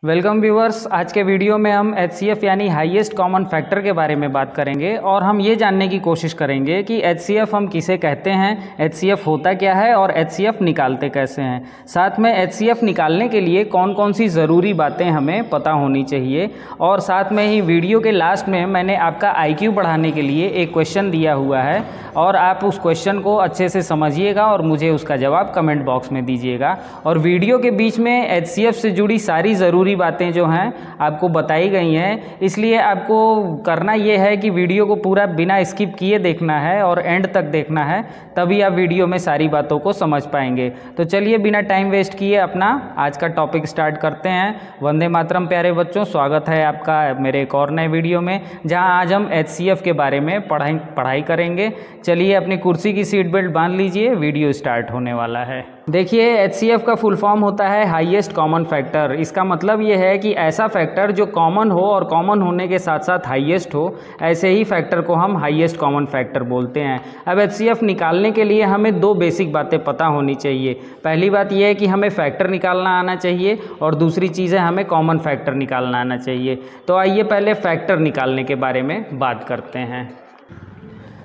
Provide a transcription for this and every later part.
Welcome viewers. आज के video में हम HCF यानी हाईएस्ट कॉमन फैक्टर के बारे में बात करेंगे और हम ये जानने की कोशिश करेंगे कि HCF हम किसे कहते हैं, HCF होता क्या है और HCF निकालते कैसे हैं। साथ में HCF निकालने के लिए कौन कौन सी ज़रूरी बातें हमें पता होनी चाहिए। और साथ में ही वीडियो के लास्ट में मैंने आपका IQ बढ़ाने के लिए एक क्वेश्चन दिया हुआ है और आप उस क्वेश्चन को अच्छे से समझिएगा और मुझे उसका जवाब कमेंट बॉक्स में दीजिएगा। और वीडियो के बीच में HCF से जुड़ी सारी ज़रूरी बातें जो हैं आपको बताई गई हैं, इसलिए आपको करना ये है कि वीडियो को पूरा बिना स्किप किए देखना है और एंड तक देखना है, तभी आप वीडियो में सारी बातों को समझ पाएंगे। तो चलिए बिना टाइम वेस्ट किए अपना आज का टॉपिक स्टार्ट करते हैं। वंदे मातरम प्यारे बच्चों, स्वागत है आपका मेरे एक और नए वीडियो में, जहां आज हम HCF के बारे में पढ़ाई करेंगे। चलिए अपनी कुर्सी की सीट बेल्ट बांध लीजिए, वीडियो स्टार्ट होने वाला है। देखिए HCF का फुल फॉर्म होता है हाईएस्ट कॉमन फैक्टर। इसका मतलब ये है कि ऐसा फैक्टर जो कॉमन हो और कॉमन होने के साथ साथ हाईएस्ट हो, ऐसे ही फैक्टर को हम हाईएस्ट कॉमन फैक्टर बोलते हैं। अब HCF निकालने के लिए हमें दो बेसिक बातें पता होनी चाहिए। पहली बात यह है कि हमें फैक्टर निकालना आना चाहिए और दूसरी चीज़ है हमें कॉमन फैक्टर निकालना आना चाहिए। तो आइए पहले फैक्टर निकालने के बारे में बात करते हैं।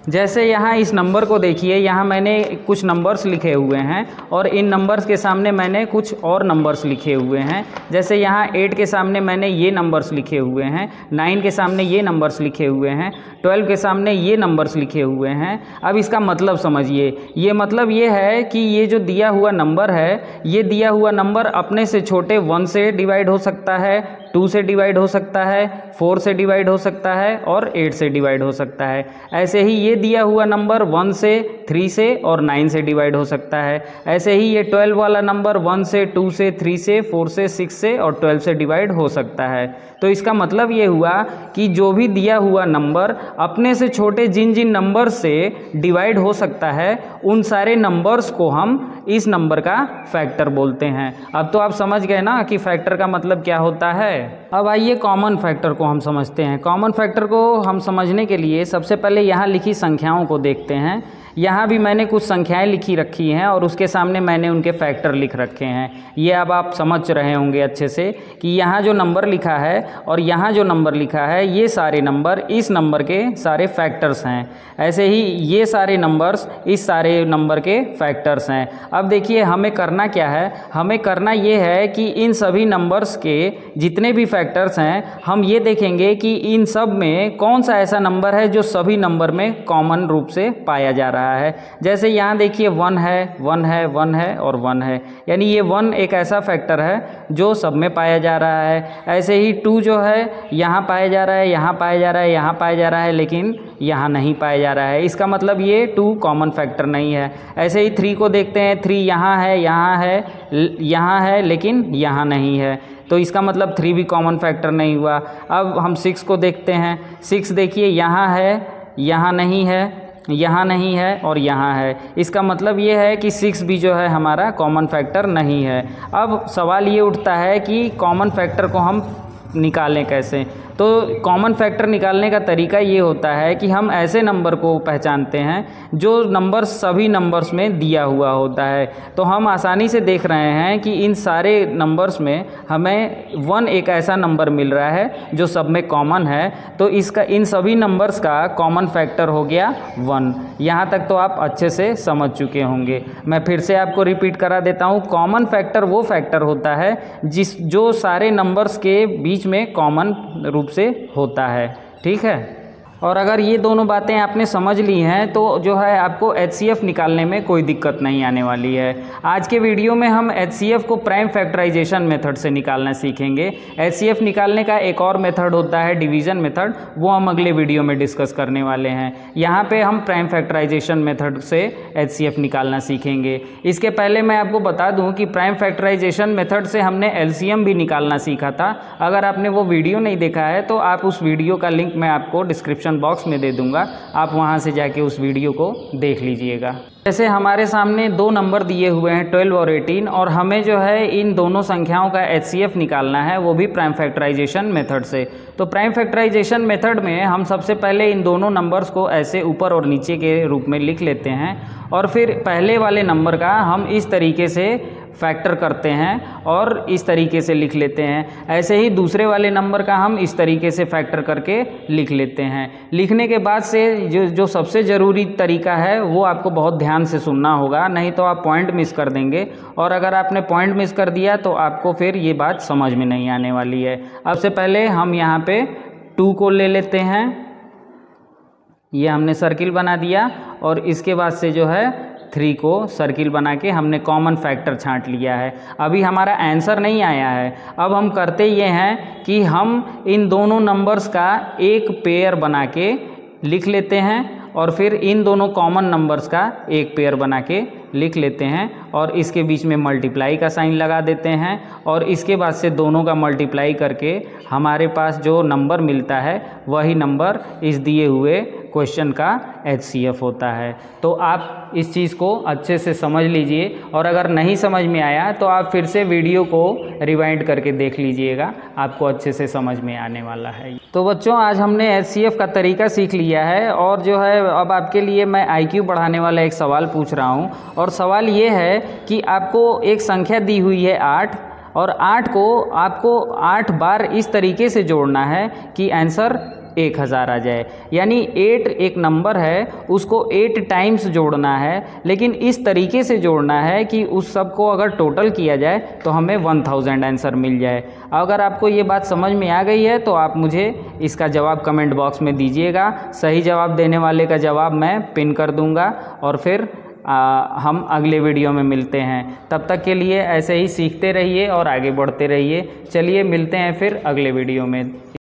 जैसे यहाँ इस नंबर को देखिए, यहाँ मैंने कुछ नंबर्स लिखे हुए हैं और इन नंबर्स के सामने मैंने कुछ और नंबर्स लिखे हुए हैं। जैसे यहाँ 8 के सामने मैंने ये नंबर्स लिखे हुए हैं, 9 के सामने ये नंबर्स लिखे हुए हैं, 12 के सामने ये नंबर्स लिखे हुए हैं। अब इसका मतलब समझिए, ये मतलब ये है कि ये जो दिया हुआ नंबर है, ये दिया हुआ नंबर अपने से छोटे 1 से डिवाइड हो सकता है, 2 से डिवाइड हो सकता है, 4 से डिवाइड हो सकता है और 8 से डिवाइड हो सकता है। ऐसे ही ये दिया हुआ नंबर 1 से, 3 से और 9 से डिवाइड हो सकता है। ऐसे ही ये 12 वाला नंबर 1 से, 2 से, 3 से, 4 से, 6 से और 12 से डिवाइड हो सकता है। तो इसका मतलब ये हुआ कि जो भी दिया हुआ नंबर अपने से छोटे जिन जिन नंबर से डिवाइड हो सकता है, उन सारे नंबर्स को हम इस नंबर का फैक्टर बोलते हैं। अब तो आप समझ गए ना कि फैक्टर का मतलब क्या होता है। अब आइए कॉमन फैक्टर को हम समझते हैं। कॉमन फैक्टर को हम समझने के लिए सबसे पहले यहाँ लिखी संख्याओं को देखते हैं। यहाँ भी मैंने कुछ संख्याएं लिखी रखी हैं और उसके सामने मैंने उनके फैक्टर लिख रखे हैं। ये अब आप समझ रहे होंगे अच्छे से कि यहाँ जो नंबर लिखा है और यहाँ जो नंबर लिखा है, ये सारे नंबर इस नंबर के सारे फैक्टर्स हैं। ऐसे ही ये सारे नंबर्स इस सारे नंबर के फैक्टर्स हैं। अब देखिए हमें करना क्या है, हमें करना ये है कि इन सभी नंबर्स के जितने भी फैक्टर्स हैं, हम ये देखेंगे कि इन सब में कौन सा ऐसा नंबर है जो सभी नंबर में कॉमन रूप से पाया जा रहा है। जैसे यहाँ देखिए 1 है, 1 है, 1 है और 1 है, यानी ये 1 एक ऐसा फैक्टर है जो सब में पाया जा रहा है। ऐसे ही 2 जो है यहाँ पाया जा रहा है, यहाँ पाया जा रहा है, यहाँ पाया जा रहा है, लेकिन यहाँ नहीं पाया जा रहा है। इसका मतलब ये 2 कॉमन फैक्टर नहीं है। ऐसे ही 3 को देखते हैं, 3 यहाँ है, यहाँ है, यहाँ है, लेकिन यहाँ नहीं है, तो इसका मतलब 3 भी कॉमन फैक्टर नहीं हुआ। अब हम 6 को देखते हैं। 6 देखिए यहाँ है, यहाँ नहीं है, यहाँ नहीं है और यहाँ है। इसका मतलब ये है कि 6 भी जो है हमारा कॉमन फैक्टर नहीं है। अब सवाल ये उठता है कि कॉमन फैक्टर को हम निकालें कैसे। तो कॉमन फैक्टर निकालने का तरीका ये होता है कि हम ऐसे नंबर को पहचानते हैं जो नंबर सभी नंबर्स में दिया हुआ होता है। तो हम आसानी से देख रहे हैं कि इन सारे नंबर्स में हमें 1 एक ऐसा नंबर मिल रहा है जो सब में कॉमन है। तो इसका इन सभी नंबर्स का कॉमन फैक्टर हो गया 1। यहाँ तक तो आप अच्छे से समझ चुके होंगे। मैं फिर से आपको रिपीट करा देता हूँ। कॉमन फैक्टर वो फैक्टर होता है जो सारे नंबर्स के बीच में कॉमन रूप से होता है। ठीक है, और अगर ये दोनों बातें आपने समझ ली हैं तो जो है आपको HCF निकालने में कोई दिक्कत नहीं आने वाली है। आज के वीडियो में हम HCF को प्राइम फैक्टराइजेशन मेथड से निकालना सीखेंगे। HCF निकालने का एक और मेथड होता है डिवीज़न मेथड, वो हम अगले वीडियो में डिस्कस करने वाले हैं। यहाँ पे हम प्राइम फैक्टराइजेशन मेथड से HCF निकालना सीखेंगे। इसके पहले मैं आपको बता दूँ कि प्राइम फैक्टराइजेशन मेथड से हमने LCM भी निकालना सीखा था। अगर आपने वो वीडियो नहीं देखा है तो आप उस वीडियो का लिंक मैं आपको डिस्क्रिप्शन बॉक्स में दे दूंगा, आप वहां से जाके उस वीडियो को देख लीजिएगा। जैसे हमारे सामने दो नंबर दिए हुए हैं 12 और 18 और हमें जो है इन दोनों संख्याओं का HCF निकालना है, वो भी प्राइम फैक्टराइजेशन मेथड से। तो प्राइम फैक्टराइजेशन मेथड में हम सबसे पहले इन दोनों नंबर्स को ऐसे ऊपर और नीचे के रूप में लिख लेते हैं और फिर पहले वाले नंबर का हम इस तरीके से फैक्टर करते हैं और इस तरीके से लिख लेते हैं। ऐसे ही दूसरे वाले नंबर का हम इस तरीके से फैक्टर करके लिख लेते हैं। लिखने के बाद से जो सबसे ज़रूरी तरीका है वो आपको बहुत ध्यान से सुनना होगा, नहीं तो आप पॉइंट मिस कर देंगे, और अगर आपने पॉइंट मिस कर दिया तो आपको फिर ये बात समझ में नहीं आने वाली है। अब से पहले हम यहाँ पे 2 को ले लेते हैं, ये हमने सर्किल बना दिया, और इसके बाद से जो है 3 को सर्किल बना के हमने कॉमन फैक्टर छांट लिया है। अभी हमारा आंसर नहीं आया है। अब हम करते ये हैं कि हम इन दोनों नंबर्स का एक पेयर बना के लिख लेते हैं, और फिर इन दोनों कॉमन नंबर्स का एक पेयर बना के लिख लेते हैं, और इसके बीच में मल्टीप्लाई का साइन लगा देते हैं, और इसके बाद से दोनों का मल्टीप्लाई करके हमारे पास जो नंबर मिलता है वही नंबर इस दिए हुए क्वेश्चन का HCF होता है। तो आप इस चीज़ को अच्छे से समझ लीजिए, और अगर नहीं समझ में आया तो आप फिर से वीडियो को रिवाइंड करके देख लीजिएगा, आपको अच्छे से समझ में आने वाला है। तो बच्चों, आज हमने HCF का तरीका सीख लिया है, और जो है अब आपके लिए मैं IQ बढ़ाने वाला एक सवाल पूछ रहा हूँ। और सवाल ये है कि आपको एक संख्या दी हुई है 8, और 8 को आपको 8 बार इस तरीके से जोड़ना है कि आंसर 1000 आ जाए। यानी 8 एक नंबर है, उसको 8 टाइम्स जोड़ना है, लेकिन इस तरीके से जोड़ना है कि उस सब को अगर टोटल किया जाए तो हमें 1000 आंसर मिल जाए। अगर आपको ये बात समझ में आ गई है तो आप मुझे इसका जवाब कमेंट बॉक्स में दीजिएगा। सही जवाब देने वाले का जवाब मैं पिन कर दूंगा, और फिर हम अगले वीडियो में मिलते हैं। तब तक के लिए ऐसे ही सीखते रहिए और आगे बढ़ते रहिए। चलिए मिलते हैं फिर अगले वीडियो में।